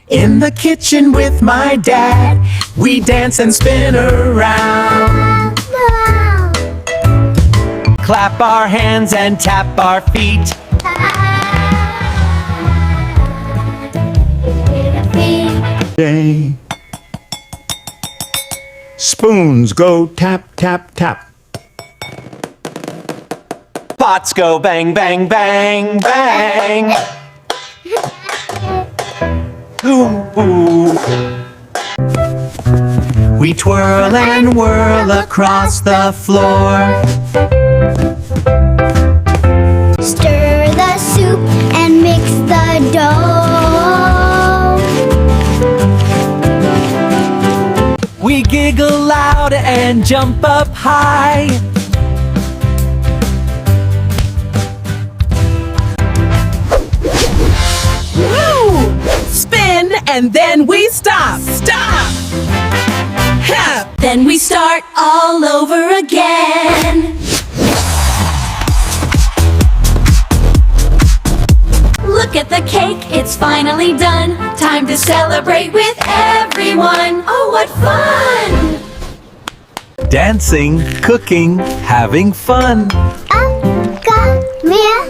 In the kitchen with my dad, we dance and spin around. Clap our hands and tap our feet. Day. Spoons go tap, tap, tap. Pots go bang, bang, bang, bang. Ooh, ooh. We twirl and whirl across the floor. Stir the soup and mix the dough. We giggle loud and jump up high. Woo! Spin and then we stop. Stop! Ha! Then we start all over again. Look at the cake, it's finally done. Time to celebrate with everyone. Oh, what fun! Dancing, cooking, having fun. Come here.